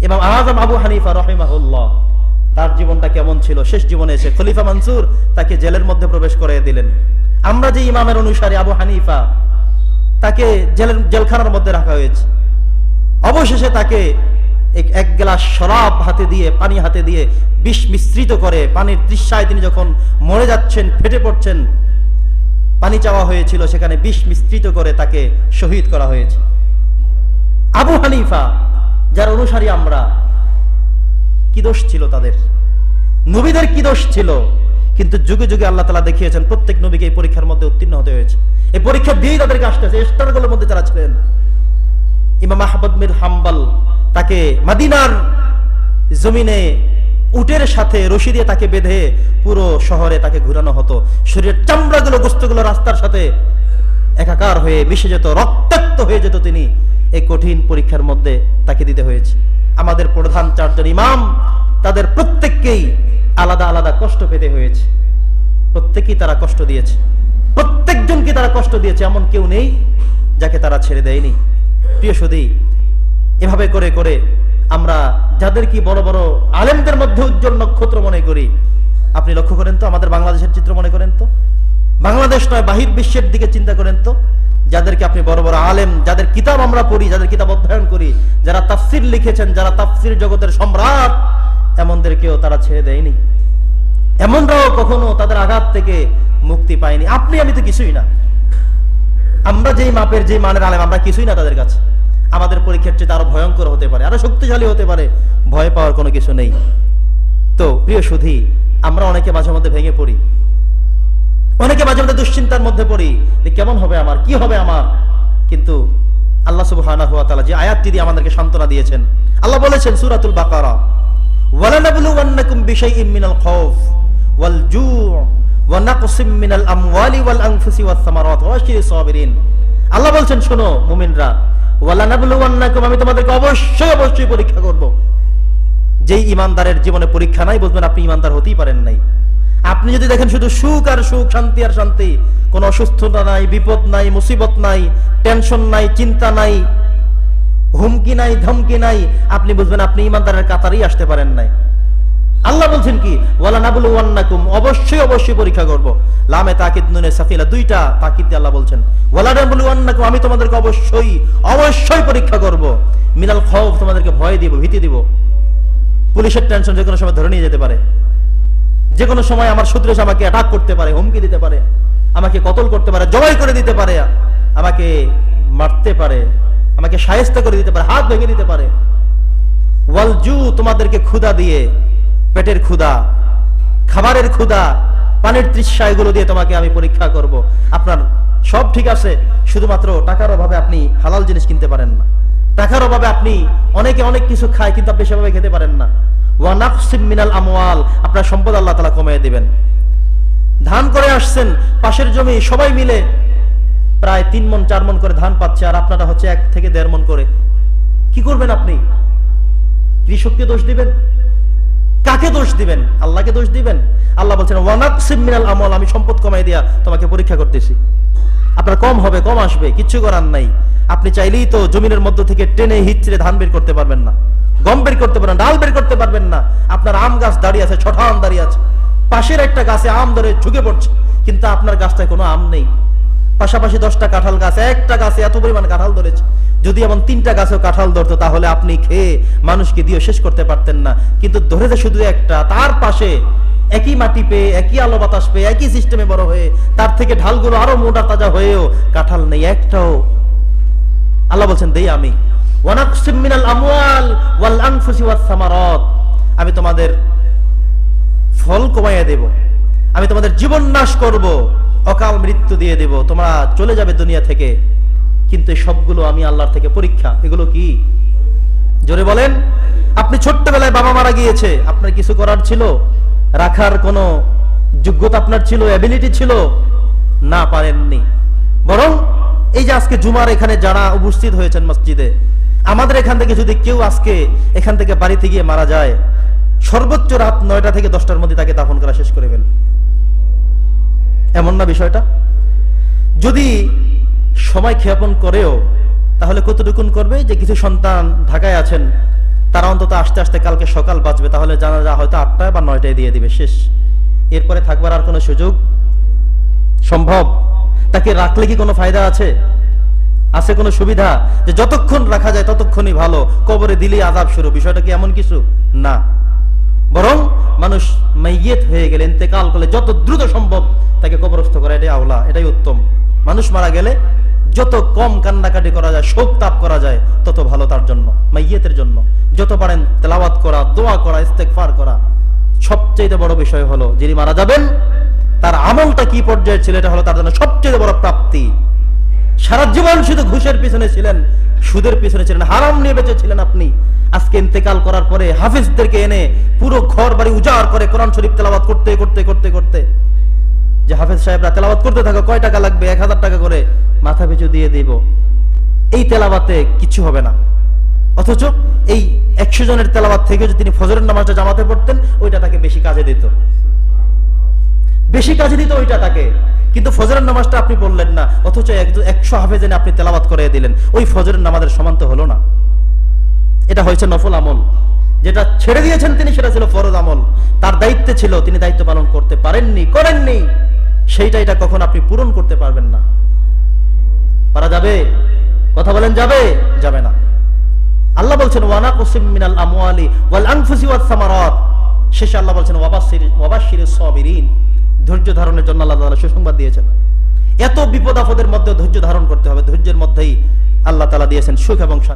ইমাম আযম আবু হানিফা রাহিমাহুল্লাহ, তার জীবনটা কেমন ছিল? শেষ জীবনে এসে খলিফা মনসুর তাকে জেলের মধ্যে প্রবেশ করিয়ে দিলেন। আমরা যে ইমামের অনুসারী আবু হানিফা, তাকে জেলখানার মধ্যে রাখা হয়েছে। অবশেষে তাকে এক গ্লাস শরাব হাতে দিয়ে, পানি হাতে দিয়ে বিষ মিশ্রিত করে, পানির তৃষ্ণায় তিনি যখন মরে যাচ্ছেন, ফেটে পড়ছেন, পানি চাওয়া হয়েছিল, সেখানে বিষ মিশ্রিত করে তাকে শহীদ করা হয়েছে। আবু হানিফা যার অনুসারী আমরা, কি দোষ ছিল তাদের? নবীদের কি দোষ ছিল? কিন্তু যুগে যুগে আল্লাহ তাআলা দেখিয়েছেন প্রত্যেক নবীকে এই পরীক্ষার মধ্যে উত্তীর্ণ হতে হয়েছে। এই পরীক্ষা দিয়েই তাদেরকে আসতে হয়েছে। স্টারগুলোর মধ্যে যারা ছিলেন, ইমাম আহমদ বিন হাম্বল, তাকে মদিনার জমিনে উটের সাথে রশি দিয়ে তাকে বেঁধে পুরো শহরে তাকে ঘুরানো হতো। শরীরের চামড়াগুলো, গোস্তগুলো রাস্তার সাথে একাকার হয়ে মিশে যেত, রক্তাক্ত হয়ে যেত। তিনি এই কঠিন পরীক্ষার মধ্যে তাকে দিতে হয়েছে। আমাদের প্রধান চারজন ইমাম, তাদের প্রত্যেককেই আলাদা আলাদা কষ্ট পেতে হয়েছে। প্রত্যেকেই তারা কষ্ট দিয়েছে, প্রত্যেকজনকে তারা কষ্ট দিয়েছে, এমন কেউ নেই যাকে তারা ছেড়ে দেয়নি। প্রিয় সুধী, এভাবে করে করে আমরা যাদের কি বড় বড় আলেমদের মধ্যে উজ্জ্বল নক্ষত্র মনে করি, আপনি লক্ষ্য করেন তো, আমাদের বাংলাদেশের চিত্র মনে করেন তো, বাংলাদেশ নয় বাহির বিশ্বের দিকে চিন্তা করেন তো, যাদেরকে আপনি বড় বড় আলেম, যাদের কিতাব আমরা পড়ি, যাদের কিতাব অধ্যয়ন করি, যারা তাফসির লিখেছেন, যারা তাফসির জগতের সম্রাট, এমনদেরকেও তারা ছেড়ে দেয়নি। এমনরাও কখনো তাদের আঘাত থেকে মুক্তি পায়নি। আপনি আমি তো কিছুই না, আমরা যেই মাপের, যেই মানের আলেম, আমরা কিছুই না তাদের কাছে। আমাদের পরীক্ষার চেয়ে আরো ভয়ঙ্কর হতে পারে, আরো শক্তিশালী হতে পারে, ভয় পাওয়ার কোনো কিছু নেই। তো প্রিয় সুধী, আমরা অনেকে মাঝে মধ্যে ভেঙে পড়ি, অনেকে মাঝে মধ্যে দুশ্চিন্তার মধ্যে পড়ি যে কেমন হবে আমার, কি হবে আমার। কিন্তু আল্লাহ সুবহানাহু ওয়া তাআলা যে আয়াতটি দিয়ে আমাদেরকে সান্ত্বনা দিয়েছেন, আল্লাহ বলেছেন সূরাতুল বাকারা, ওয়ালানাবলুওয়ান্নাকুম বিশাইইম মিনাল খাউফ ওয়াল জু' ওয়া নাকসিম মিনাল আমওয়ালি ওয়াল আনফুসি ওয়াস সামারাত ওয়া বাশশিরিস সাবিরিন। আল্লাহ বলছেন, শোনো মুমিনরা, ওয়ালানাবলুওয়ান্নাকুম, আমি তোমাদেরকে অবশ্যই অবশ্যই পরীক্ষা করব। যেই ইমানদারের জীবনে পরীক্ষা নাই, বুঝবেন আপনি ইমানদার হতেই পারেন নাই। আপনি যদি দেখেন শুধু সুখ আর সুখ, শান্তি আর শান্তি, কোনো অসুস্থতা নাই, বিপদ নাই, মুসিবত নাই, টেনশন নাই, চিন্তা নাই, হুমকি নাই, ধমকি নাই, আপনি বুঝবেন আপনি ইমানদারের কাতারেই আসতে পারেন নাই। আল্লাহ বলছেন কি, ওয়ালানাবলুওয়ান্নাকুম, অবশ্যই অবশ্যই পরীক্ষা করব। লামে তাকিদ নুনে সাকিলা, দুইটা তাকিদ দিয়ে আল্লাহ বলছেন, ওয়ালানাবলুওয়ান্নাকুম, আমি তোমাদেরকে অবশ্যই অবশ্যই পরীক্ষা করব। মিনাল খাউফ, তোমাদেরকে ভয় দিব, ভীতি দিব। পুলিশের টেনশন যে কোনো সময় ধরে নিয়ে যেতে পারে, যে কোনো সময় আমার শত্রু এসে আমাকে অ্যাটাক করতে পারে, হুমকি দিতে পারে, আমাকে কতল করতে পারে, জবাই করে দিতে পারে, আমাকে মারতে পারে, আমাকে শায়েস্তা করে দিতে পারে, হাত ভেঙে দিতে পারে। ওয়াল জু, তোমাদেরকে ক্ষুধা দিয়ে, পেটের ক্ষুধা, খাবারের ক্ষুধা, পানির তৃষ্ণা, এগুলো দিয়ে তোমাকে আমি পরীক্ষা করব। আপনার সব ঠিক আছে, শুধুমাত্র টাকার অভাবে আপনি হালাল জিনিস কিনতে পারেন না, টাকার অভাবে আপনি অনেকে অনেক কিছু খায় কিন্তু আপনি সেভাবে খেতে পারেন না। ওয়া নাকসিম মিনাল আমওয়াল, আপনার সম্পদ আল্লাহ তাআলা কমিয়ে দিবেন। ধান করে আসছেন, পাশের জমি সবাই মিলে প্রায় 3 মণ 4 মণ করে ধান পাচ্ছে, আর আপনারা হচ্ছে 1 থেকে 1.5 মণ করে। কি করবেন আপনি? কৃষককে দোষ দিবেন? কাকে দোষ দিবেন? আল্লাহকে দোষ দিবেন? আল্লাহ বলছেন, ওয়া নাকসিম মিনাল আমওয়াল, আমি সম্পদ কমাই দিয়া তোমাকে পরীক্ষা করতেছি। আপনার কম হবে, কম আসবে, কিচ্ছু করার নাই। আপনি চাইলেই তো জমিনের মধ্য থেকে টেনে হিচড়ে ধান বের করতে পারবেন না, গম বের করতে পারবেন, ডাল বের করতে পারবেন না। আপনার আম গাছ দাঁড়িয়ে আছে, ছঠান দাঁড়িয়ে আছে, পাশের একটা গাছে আম ধরে ঝুঁকে পড়ছে, কিন্তু আপনার গাছটায় কোনো আম নেই। পাশাপাশি 10টা কাঁঠাল গাছ, একটা গাছে এত পরিমাণ কাঁঠাল ধরেছে। যদি এমন 3টা গাছেও কাঁঠাল ধরতো, তাহলে আপনি খেয়ে মানুষকে দিয়ে শেষ করতে পারতেন না। কিন্তু ধরেছে শুধু একটা, তার পাশে একই মাটি পেয়ে, একই আলো বাতাস পেয়ে, একই সিস্টেমে বড় হয়ে, তার থেকে ঢালগুলো আরো মোটা তাজা হয়েও কাঁঠাল নেই একটাও। আল্লাহ বলছেন, দেই আমি। ওয়া নাকসিম মিনাল আমওয়াল ওয়াল আনফুসি ওয়াস সামারাত, আমি তোমাদের ফল কমাইয়া দেব, আমি তোমাদের জীবন নাশ করব, অকাল মৃত্যু দিয়ে দেব, তোমরা চলে যাবে দুনিয়া থেকে। কিন্তু এই সবগুলো আমি আল্লাহর থেকে পরীক্ষা। এগুলো কি? জোরে বলেন। আপনি ছোট্টবেলায় বাবা মারা গিয়েছে, আপনার কিছু করার ছিল? রাখার কোনো যোগ্যতা আপনার ছিল, অ্যাবিলিটি ছিল? না, পারেননি। বরং এই যে আজকে জুমার এখানে যারা উপস্থিত হয়েছেন মসজিদে, আমাদের এখান থেকে যদি কেউ আজকে এখান থেকে বাড়িতে গিয়ে মারা যায়, সর্বোচ্চ রাত 9টা থেকে 10টার মধ্যে তাকে দাফন করা শেষ করে ফেলবে। এমন না বিষয়টা? যদি সময় ক্ষেপণ করেও, তাহলে কতটুকুন করবে? যে কিছু সন্তান ঢাকায় আছেন, তারা অন্তত আস্তে আস্তে কালকে সকাল বাঁচবে, তাহলে জানাজা হয়তো 8টায় বা 9টায় দিয়ে দিবে, শেষ। এরপরে থাকবার আর কোনো সুযোগ সম্ভব? তাকে রাখলে কি কোনো ফায়দা আছে? আছে কোনো সুবিধা যে যতক্ষণ রাখা যায় ততক্ষণই ভালো, কবরে দিলেই আযাব শুরু? বিষয়টা কি এমন কিছু না। বরং মানুষ মাইয়িত হয়ে গেলে, ইন্তেকাল করলে যত দ্রুত সম্ভব তাকে কবরস্থ করা, এটাই আওলা, এটাই উত্তম। মানুষ মারা গেলে যত কম কান্নাকাটি করা যায়, শোক তাপ করা যায়, তত ভালো তার জন্য, মাইয়িতের জন্য। যত পারেন তেলাওয়াত করা, দোয়া করা, ইস্তেগফার করা। সবচেয়ে বড় বিষয় হলো যিনি মারা যাবেন তার আমলটা কি পর্যায়ে ছিল, এটা হলো তার জন্য সবচেয়ে বড় প্রাপ্তি। সারা জীবন শুধু ঘুষের পিছনে ছিলেন, সুদের পিছনে ছিলেন, হারাম নিয়ে বেঁচে ছিলেন আপনি। আজকে ইন্তেকাল করার পরে হাফিজদেরকে এনে পুরো ঘর বাড়ি উজাড় করে কোরআন শরীফ তেলাওয়াত করতে করতে করতে করতে, যে হাফেজ সাহেবরা তেলাওয়াত করতে থাকো, কয় টাকা লাগবে? 1000 টাকা করে মাথা পিছু দিয়ে দিব। এই তেলাওয়াতে কিছু হবে না। অথচ এই 100 জনের তেলাওয়াত থেকে যদি তিনি ফজরের নামাজটা জামাতে পড়তেন, ওইটা তাকে বেশি কাজে দিত, বেশি কাজে দিত ওইটা তাকে। কিন্তু ফজরের নামাজটা আপনি পড়লেন না, অথচ 100 হাফেজ এনে আপনি তেলাওয়াত করে দিলেন, ওই ফজরের নামাজের সমান তো হলো না। এটা হয়েছে নফল আমল। যেটা ছেড়ে দিয়েছেন তিনি, সেটা ছিল ফরজ আমল। তার দায়িত্বে ছিল, তিনি দায়িত্ব পালন করতে পারেননি, করেননি, সেইটা এটা কখন আপনি পূরণ করতে পারবেন না। পারা যাবে? কথা বলেন, যাবে? যাবে না। আল্লাহ বলছেন ওয়ানাকুসিম মিনাল আমওয়ালি ওয়াল আনফুসি ওয়াস সামারাত। শেষে আল্লাহ বলছেন ওয়াবাশশিরিস সাবিরিন। ধৈর্য ধারণের জন্য আল্লাহ তাআলা সুসংবাদ দিয়েছেন। এত বিপদ আপদের মধ্যে ধৈর্য ধারণ করতে হবে, ধৈর্যের মধ্যেই আল্লাহ তাআলা দিয়েছেন সুখ এবং শান্তি।